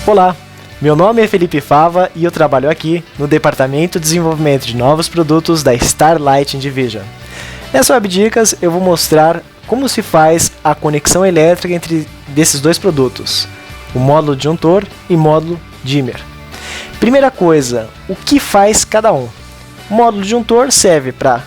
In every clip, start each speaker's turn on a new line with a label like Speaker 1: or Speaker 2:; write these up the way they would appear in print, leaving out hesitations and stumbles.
Speaker 1: Olá, meu nome é Felipe Fava e eu trabalho aqui no Departamento de Desenvolvimento de Novos Produtos da Starlight Division. Nessa Webdicas eu vou mostrar como se faz a conexão elétrica entre desses dois produtos, o módulo disjuntor e módulo dimmer. Primeira coisa, o que faz cada um? O módulo disjuntor serve para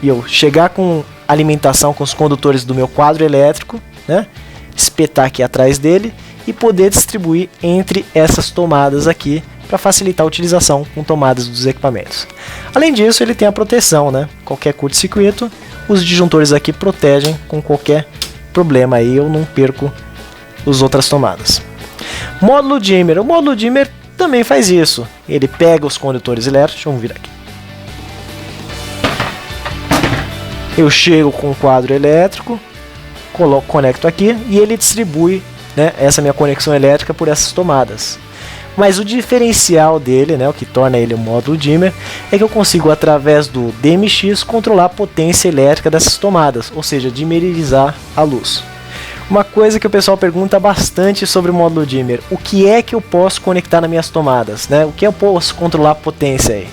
Speaker 1: eu chegar com alimentação com os condutores do meu quadro elétrico, né? Espetar aqui atrás dele e poder distribuir entre essas tomadas aqui para facilitar a utilização com tomadas dos equipamentos. Além disso, ele tem a proteção, né? Qualquer curto-circuito, os disjuntores aqui protegem com qualquer problema aí, eu não perco as outras tomadas. Módulo dimmer. O módulo dimmer também faz isso. Ele pega os condutores elétricos, vamos vir aqui. Eu chego com o quadro elétrico, conecto aqui e ele distribui, né, essa minha conexão elétrica por essas tomadas. Mas o diferencial dele, né, o que torna ele um módulo dimmer, é que eu consigo através do DMX controlar a potência elétrica dessas tomadas, ou seja, dimmerizar a luz. Uma coisa que o pessoal pergunta bastante sobre o módulo dimmer: o que é que eu posso conectar nas minhas tomadas, né? O que eu posso controlar a potência aí?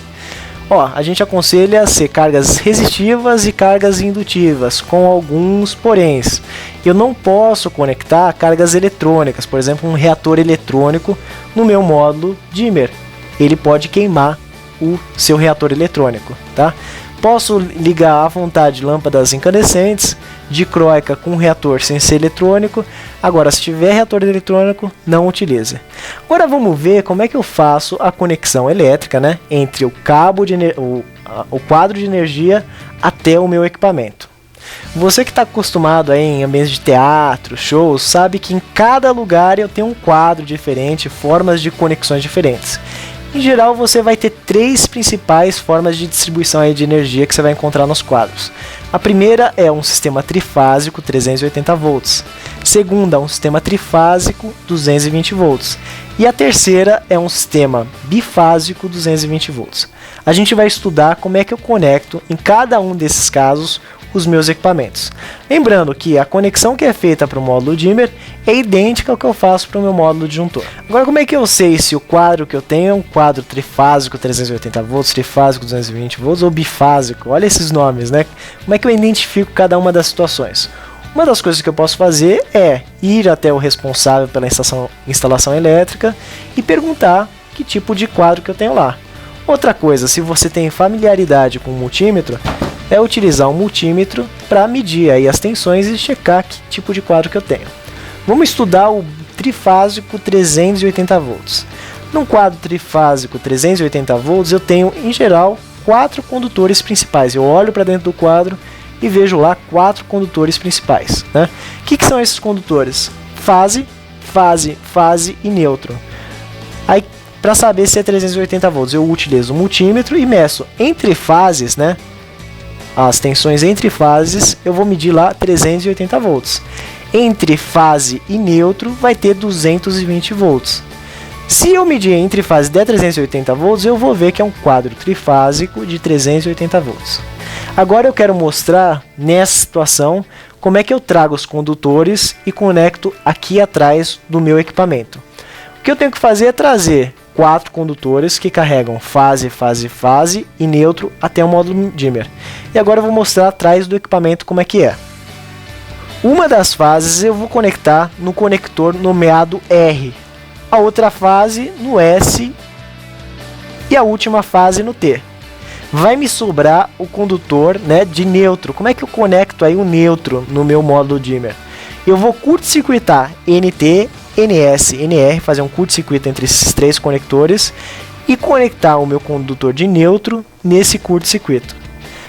Speaker 1: Ó, a gente aconselha ser cargas resistivas e cargas indutivas, com alguns poréns. Eu não posso conectar cargas eletrônicas, por exemplo, um reator eletrônico no meu módulo dimmer. Ele pode queimar o seu reator eletrônico, tá? Posso ligar à vontade lâmpadas incandescentes, dicróica com reator sem ser eletrônico. Agora, se tiver reator eletrônico, não utilize. Agora vamos ver como é que eu faço a conexão elétrica, né, entre o cabo de o quadro de energia até o meu equipamento. Você que está acostumado aí em ambientes de teatro, shows, sabe que em cada lugar eu tenho um quadro diferente, formas de conexões diferentes. Em geral, você vai ter três principais formas de distribuição aí de energia que você vai encontrar nos quadros. A primeira é um sistema trifásico 380 volts. Segunda, um sistema trifásico 220 volts. E a terceira é um sistema bifásico 220 volts. A gente vai estudar como é que eu conecto em cada um desses casos os meus equipamentos. Lembrando que a conexão que é feita para o módulo dimmer é idêntica ao que eu faço para o meu módulo disjuntor. Agora, como é que eu sei se o quadro que eu tenho é um quadro trifásico 380 volts, trifásico 220 volts ou bifásico? Olha esses nomes, né? Como é que eu identifico cada uma das situações? Uma das coisas que eu posso fazer é ir até o responsável pela instalação elétrica e perguntar que tipo de quadro que eu tenho lá. Outra coisa, se você tem familiaridade com o multímetro, é utilizar um multímetro para medir aí as tensões e checar que tipo de quadro que eu tenho. Vamos estudar o trifásico 380 volts. Num quadro trifásico 380 volts eu tenho, em geral, 4 condutores principais. Eu olho para dentro do quadro e vejo lá 4 condutores principais, né? O que são esses condutores? Fase, fase, fase e neutro. Aí, para saber se é 380 volts, eu utilizo o multímetro e meço entre fases, né? As tensões entre fases, eu vou medir lá 380 volts. Entre fase e neutro vai ter 220 volts. Se eu medir entre fase der 380 volts, eu vou ver que é um quadro trifásico de 380 volts. Agora eu quero mostrar nessa situação como é que eu trago os condutores e conecto aqui atrás do meu equipamento. O que eu tenho que fazer é trazer 4 condutores que carregam fase, fase, fase e neutro até o módulo dimmer. E agora eu vou mostrar atrás do equipamento como é que é. Uma das fases eu vou conectar no conector nomeado R, a outra fase no S e a última fase no T. Vai me sobrar o condutor, né, de neutro. Como é que eu conecto aí o neutro no meu módulo dimmer? Eu vou curto-circuitar NT, NS, NR, fazer um curto-circuito entre esses 3 conectores e conectar o meu condutor de neutro nesse curto-circuito.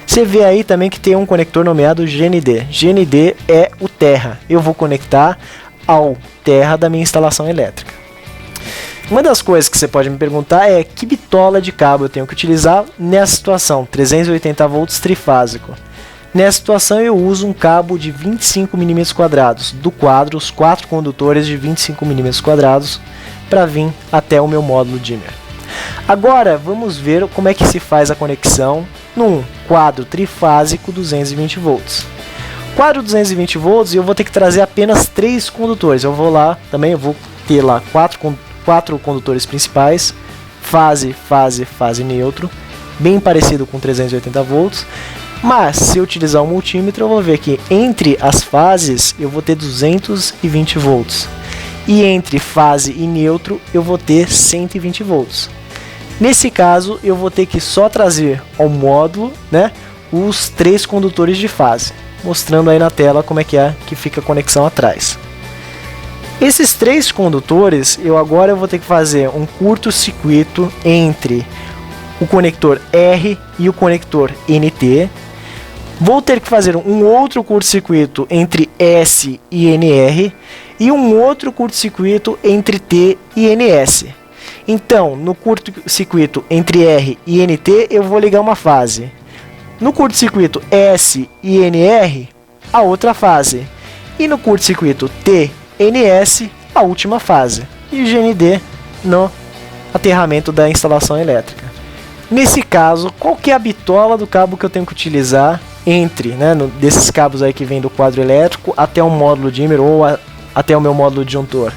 Speaker 1: Você vê aí também que tem um conector nomeado GND. GND é o terra. Eu vou conectar ao terra da minha instalação elétrica. Uma das coisas que você pode me perguntar é que bitola de cabo eu tenho que utilizar nessa situação, 380 volts trifásico. Nessa situação eu uso um cabo de 25 mm quadrados, do quadro os 4 condutores de 25 mm quadrados para vir até o meu módulo dimmer. Agora vamos ver como é que se faz a conexão num quadro trifásico 220 volts. Quadro 220 volts eu vou ter que trazer apenas 3 condutores. Eu vou lá também, eu vou ter lá 4 condutores principais, fase, fase, fase neutro, bem parecido com 380 volts, mas se eu utilizar o multímetro eu vou ver que entre as fases eu vou ter 220 volts e entre fase e neutro eu vou ter 120 volts. Nesse caso eu vou ter que só trazer ao módulo, né, os 3 condutores de fase, mostrando aí na tela como é que fica a conexão atrás. Esses 3 condutores, eu vou ter que fazer um curto-circuito entre o conector R e o conector NT. Vou ter que fazer um outro curto-circuito entre S e NR e um outro curto-circuito entre T e NS. Então, no curto-circuito entre R e NT, eu vou ligar uma fase. No curto-circuito S e NR, a outra fase. E no curto-circuito T-NS, a última fase. E o GND no aterramento da instalação elétrica. Nesse caso, qual que é a bitola do cabo que eu tenho que utilizar entre, né, desses cabos aí que vem do quadro elétrico até o módulo dimmer ou até o meu módulo disjuntor?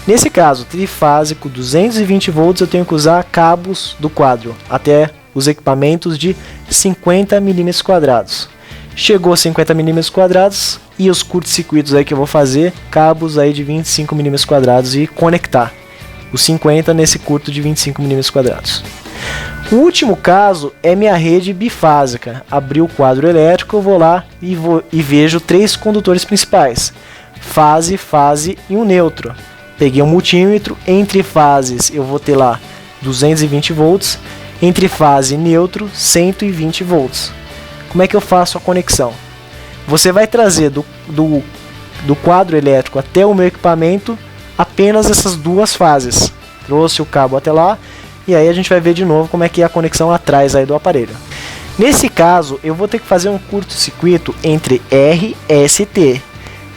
Speaker 1: Nesse caso, trifásico, 220 volts, eu tenho que usar cabos do quadro até os equipamentos de 50 mm². Chegou a 50 mm² e os curtos-circuitos aí que eu vou fazer, cabos aí de 25 mm² e conectar os 50 nesse curto de 25 mm². O último caso é minha rede bifásica. Abri o quadro elétrico, eu vou lá e vejo 3 condutores principais, fase, fase e um neutro. Peguei um multímetro, entre fases eu vou ter lá 220 volts, entre fase e neutro 120 volts. Como é que eu faço a conexão? Você vai trazer do quadro elétrico até o meu equipamento apenas essas 2 fases. Trouxe o cabo até lá e aí a gente vai ver de novo como é que é a conexão atrás aí do aparelho. Nesse caso, eu vou ter que fazer um curto-circuito entre R, S e T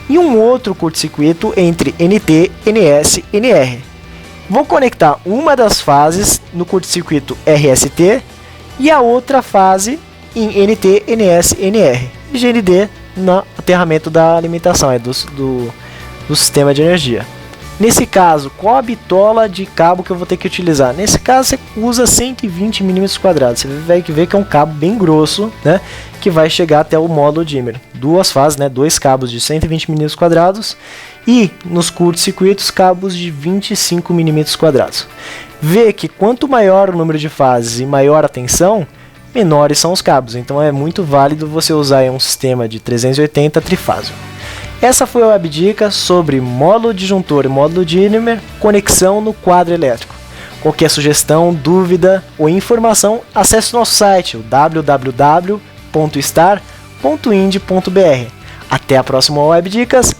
Speaker 1: e um outro curto-circuito entre NT, NS e NR. Vou conectar uma das fases no curto-circuito RST e a outra fase em NT, NS e NR. E GND no aterramento da alimentação, do sistema de energia. Nesse caso, qual a bitola de cabo que eu vou ter que utilizar? Nesse caso, você usa 120 mm². Você vai ver que é um cabo bem grosso, né, que vai chegar até o módulo dimmer. 2 fases, né, 2 cabos de 120 mm² e nos curtos-circuitos, cabos de 25 mm². Vê que quanto maior o número de fases e maior a tensão, menores são os cabos. Então é muito válido você usar um sistema de 380 trifásico. Essa foi a web dica sobre módulo disjuntor e módulo dimmer, conexão no quadro elétrico. Qualquer sugestão, dúvida ou informação, acesse o nosso site, www.star.ind.br. Até a próxima web dicas.